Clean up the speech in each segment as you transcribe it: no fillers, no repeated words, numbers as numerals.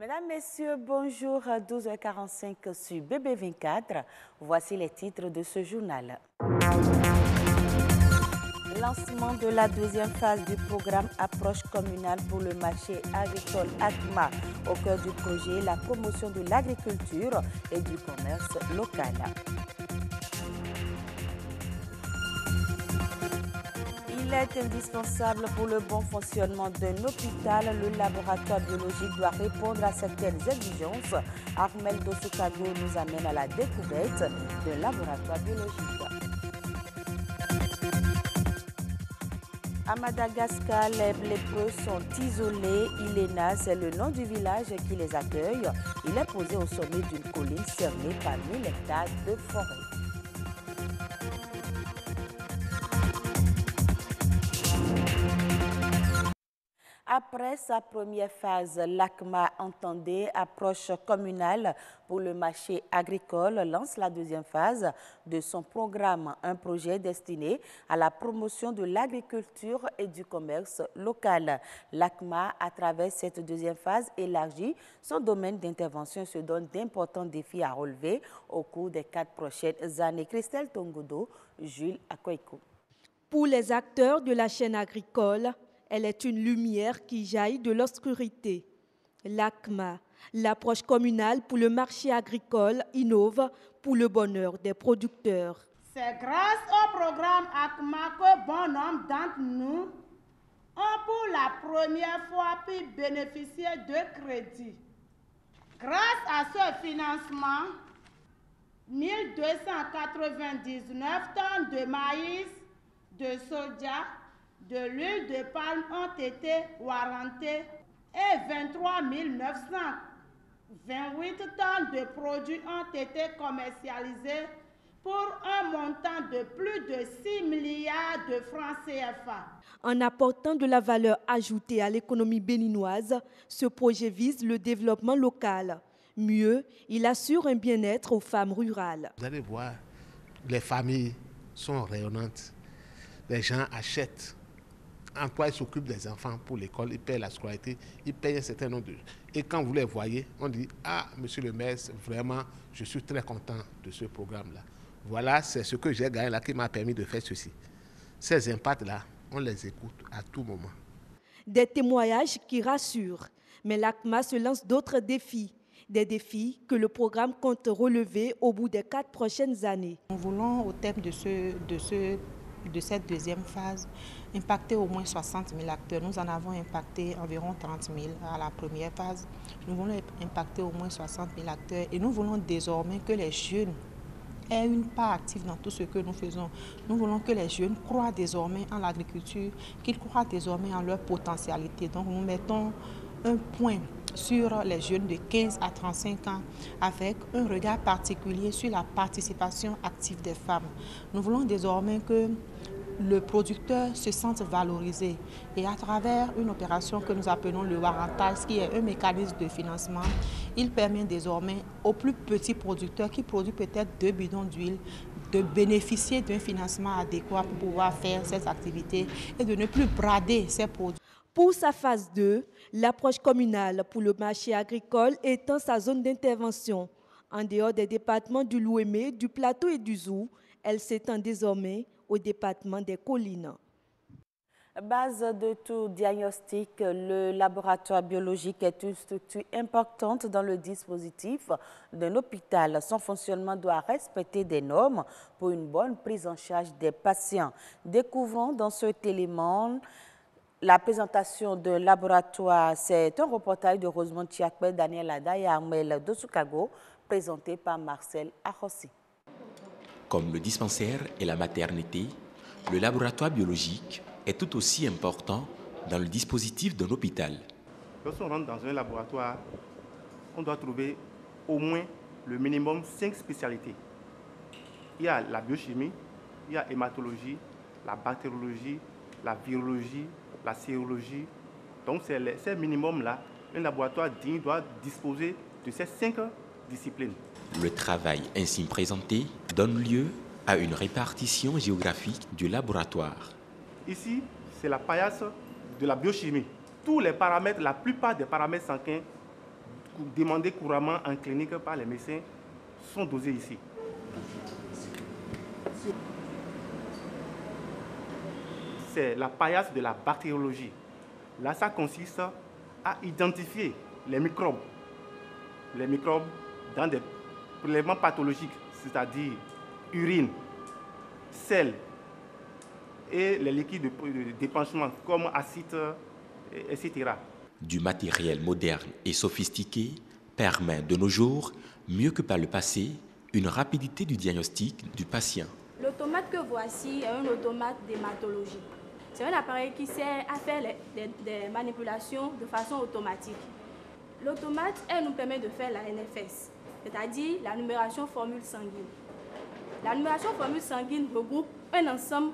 Mesdames, Messieurs, bonjour, 12h45 sur BB24. Voici les titres de ce journal. Lancement de la deuxième phase du programme Approche communale pour le marché agricole ACMA. Au cœur du projet, la promotion de l'agriculture et du commerce local. Il est indispensable pour le bon fonctionnement d'un hôpital. Le laboratoire biologique doit répondre à certaines exigences. Armel Dosukago nous amène à la découverte d'un laboratoire biologique. À Madagascar, les lépreux sont isolés. Iléna, c'est le nom du village qui les accueille. Il est posé au sommet d'une colline cernée par 1000 hectares de forêt. Après sa première phase, l'ACMA, entendez, approche communale pour le marché agricole, lance la deuxième phase de son programme, un projet destiné à la promotion de l'agriculture et du commerce local. L'ACMA, à travers cette deuxième phase, élargit son domaine d'intervention et se donne d'importants défis à relever au cours des 4 prochaines années. Christelle Tongodo, Jules Akoiko. Pour les acteurs de la chaîne agricole, elle est une lumière qui jaillit de l'obscurité. L'ACMA, l'approche communale pour le marché agricole, innove pour le bonheur des producteurs. C'est grâce au programme ACMA que bon nombre d'entre nous ont pour la première fois pu bénéficier de crédits. Grâce à ce financement, 1299 tonnes de maïs, de soja, de l'huile de palme ont été warrantées et 23 928 tonnes de produits ont été commercialisés pour un montant de plus de 6 milliards de francs CFA. En apportant de la valeur ajoutée à l'économie béninoise, ce projet vise le développement local. Mieux, il assure un bien-être aux femmes rurales. Vous allez voir, les familles sont rayonnantes. Les gens achètent. En quoi ils s'occupent des enfants pour l'école, ils payent la scolarité, ils payent un certain nombre de... Et quand vous les voyez, on dit « Ah, monsieur le maire, vraiment, je suis très content de ce programme-là. » Voilà, c'est ce que j'ai gagné là qui m'a permis de faire ceci. Ces impacts-là, on les écoute à tout moment. Des témoignages qui rassurent, mais l'ACMA se lance d'autres défis. Des défis que le programme compte relever au bout des 4 prochaines années. Nous voulons, au terme de cette deuxième phase, impacter au moins 60 000 acteurs. Nous en avons impacté environ 30 000 à la première phase. Nous voulons impacter au moins 60 000 acteurs et nous voulons désormais que les jeunes aient une part active dans tout ce que nous faisons. Nous voulons que les jeunes croient désormais en l'agriculture, qu'ils croient désormais en leur potentialité. Donc nous mettons un point sur les jeunes de 15 à 35 ans avec un regard particulier sur la participation active des femmes. Nous voulons désormais que le producteur se sente valorisé et à travers une opération que nous appelons le warrantage, qui est un mécanisme de financement, il permet désormais aux plus petits producteurs qui produisent peut-être 2 bidons d'huile de bénéficier d'un financement adéquat pour pouvoir faire ces activités et de ne plus brader ces produits. Pour sa phase 2, l'approche communale pour le marché agricole étend sa zone d'intervention. En dehors des départements du Louémé, du Plateau et du Zou, elle s'étend désormais au département des collines. Base de tout diagnostic, le laboratoire biologique est une structure importante dans le dispositif d'un hôpital. Son fonctionnement doit respecter des normes pour une bonne prise en charge des patients. Découvrons dans cet élément la présentation d'un laboratoire. C'est un reportage de Rosemont Chiakpe, Daniel Ada et Armel Dosukago, présenté par Marcel Arossi. Comme le dispensaire et la maternité, le laboratoire biologique est tout aussi important dans le dispositif d'un hôpital. Lorsqu'on rentre dans un laboratoire, on doit trouver au moins le minimum 5 spécialités. Il y a la biochimie, il y a hématologie, la bactériologie, la virologie, la sérologie. Donc c'est ces minimums-là, un laboratoire digne doit disposer de ces 5 disciplines. Le travail ainsi présenté donne lieu à une répartition géographique du laboratoire. Ici, c'est la paillasse de la biochimie. Tous les paramètres, la plupart des paramètres sanguins demandées couramment en clinique par les médecins sont dosées ici. C'est la paillasse de la bactériologie. Là, ça consiste à identifier les microbes dans des prélèvements pathologiques, c'est-à-dire urine, sel et les liquides de d'épanchement comme acide, etc. Du matériel moderne et sophistiqué permet de nos jours, mieux que par le passé, une rapidité du diagnostic du patient. L'automate que voici est un automate d'hématologie. C'est un appareil qui sert à faire des manipulations de façon automatique. L'automate, elle nous permet de faire la NFS, c'est-à-dire la numération formule sanguine. La numération formule sanguine regroupe un ensemble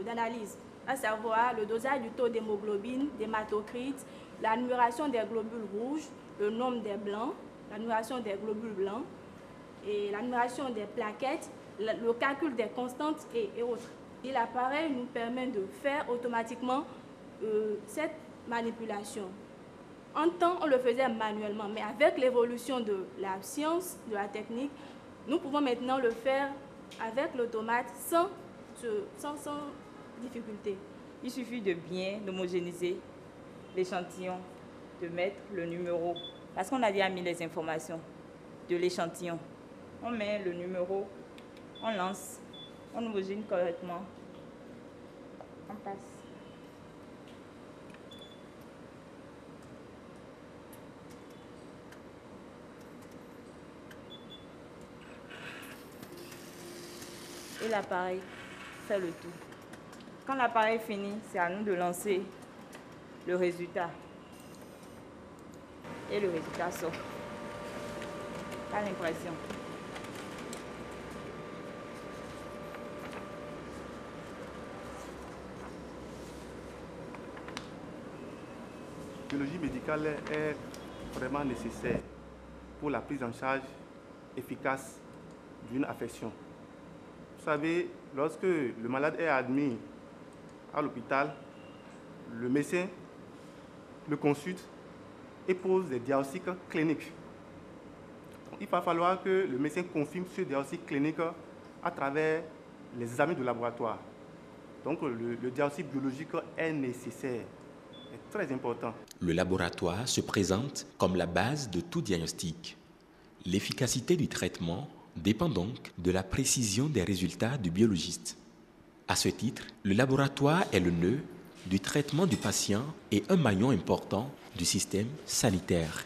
d'analyses, à savoir le dosage du taux d'hémoglobine, d'hématocrite, la numération des globules rouges, le nombre des blancs, la numération des globules blancs, et la numération des plaquettes, le calcul des constantes et autres. Et l'appareil nous permet de faire automatiquement cette manipulation. En temps, on le faisait manuellement, mais avec l'évolution de la science, de la technique, nous pouvons maintenant le faire avec l'automate sans difficulté. Il suffit de bien homogénéiser l'échantillon, de mettre le numéro, parce qu'on a déjà mis les informations de l'échantillon. On met le numéro, on lance, on homogène correctement, on passe. Et l'appareil fait le tout. Quand l'appareil finit, c'est à nous de lancer le résultat. Et le résultat sort. Pas l'impression. La biologie médicale est vraiment nécessaire pour la prise en charge efficace d'une affection. Vous savez, lorsque le malade est admis à l'hôpital, le médecin le consulte et pose des diagnostics cliniques. Il va falloir que le médecin confirme ce diagnostic clinique à travers les examens de laboratoire. Donc le diagnostic biologique est nécessaire, est très important. Le laboratoire se présente comme la base de tout diagnostic. L'efficacité du traitement dépend donc de la précision des résultats du biologiste. À ce titre, le laboratoire est le nœud du traitement du patient et un maillon important du système sanitaire.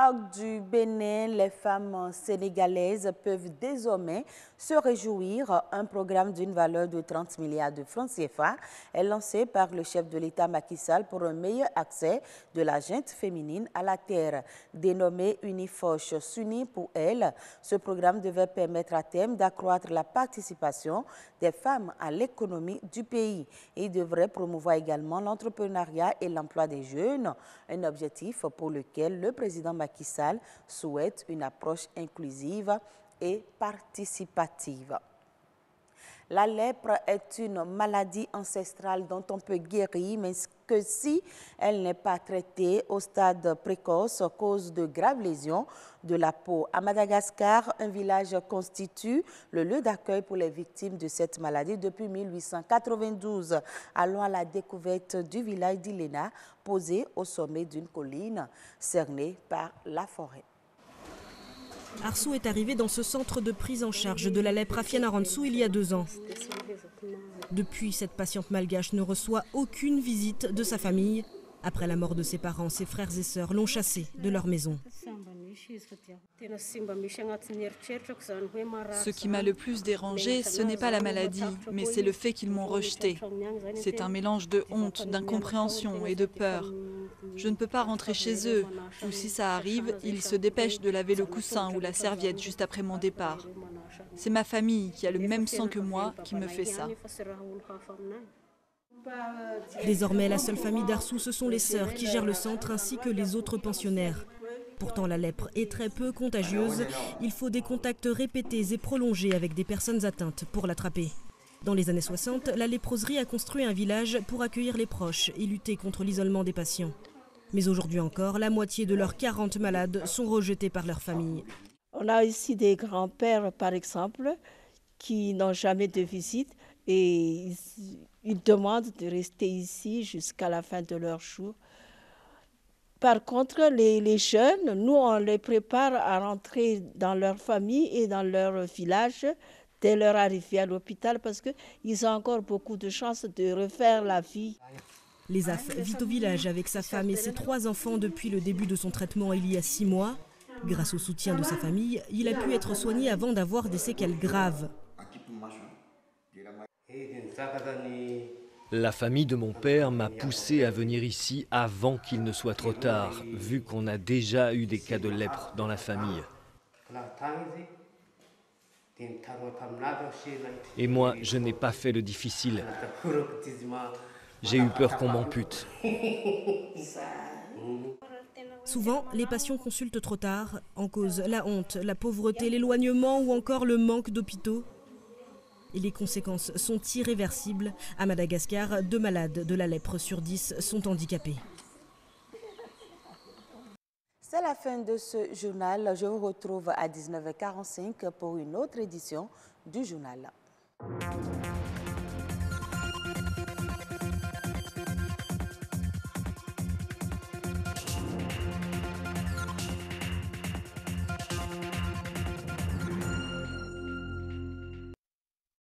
Hors du Bénin, les femmes sénégalaises peuvent désormais se réjouir. Un programme d'une valeur de 30 milliards de francs CFA est lancé par le chef de l'État Macky Sall pour un meilleur accès de la gente féminine à la terre. Dénommé Unifoche s'unit pour elle, ce programme devait permettre à terme d'accroître la participation des femmes à l'économie du pays. Il devrait promouvoir également l'entrepreneuriat et l'emploi des jeunes, un objectif pour lequel le président Macky Sall souhaite une approche inclusive et participative. La lèpre est une maladie ancestrale dont on peut guérir, mais que si elle n'est pas traitée au stade précoce, cause de graves lésions de la peau. À Madagascar, un village constitue le lieu d'accueil pour les victimes de cette maladie depuis 1892. Allons à la découverte du village d'Ilena, posé au sommet d'une colline cernée par la forêt. Arsou est arrivé dans ce centre de prise en charge de la lèpre à Fianarantsoa il y a 2 ans. Depuis, cette patiente malgache ne reçoit aucune visite de sa famille. Après la mort de ses parents, ses frères et sœurs l'ont chassée de leur maison. Ce qui m'a le plus dérangé, ce n'est pas la maladie, mais c'est le fait qu'ils m'ont rejetée. C'est un mélange de honte, d'incompréhension et de peur. Je ne peux pas rentrer chez eux, ou si ça arrive, ils se dépêchent de laver le coussin ou la serviette juste après mon départ. C'est ma famille qui a le même sang que moi qui me fait ça. Désormais, la seule famille d'Arsou, ce sont les sœurs qui gèrent le centre ainsi que les autres pensionnaires. Pourtant, la lèpre est très peu contagieuse. Il faut des contacts répétés et prolongés avec des personnes atteintes pour l'attraper. Dans les années 60, la léproserie a construit un village pour accueillir les proches et lutter contre l'isolement des patients. Mais aujourd'hui encore, la moitié de leurs 40 malades sont rejetés par leur famille. On a ici des grands-pères, par exemple, qui n'ont jamais de visite et ils demandent de rester ici jusqu'à la fin de leur jour. Par contre, les jeunes, nous, on les prépare à rentrer dans leur famille et dans leur village dès leur arrivée à l'hôpital parce qu'ils ont encore beaucoup de chances de refaire la vie. Lesaf vit au village avec sa femme et ses 3 enfants depuis le début de son traitement il y a 6 mois. Grâce au soutien de sa famille, il a pu être soigné avant d'avoir des séquelles graves. La famille de mon père m'a poussé à venir ici avant qu'il ne soit trop tard, vu qu'on a déjà eu des cas de lèpre dans la famille. Et moi, je n'ai pas fait le difficile. J'ai eu peur qu'on m'ampute. Souvent, les patients consultent trop tard, en cause la honte, la pauvreté, l'éloignement ou encore le manque d'hôpitaux. Et les conséquences sont irréversibles. À Madagascar, 2 malades de la lèpre sur 10 sont handicapés. C'est la fin de ce journal. Je vous retrouve à 19h45 pour une autre édition du journal.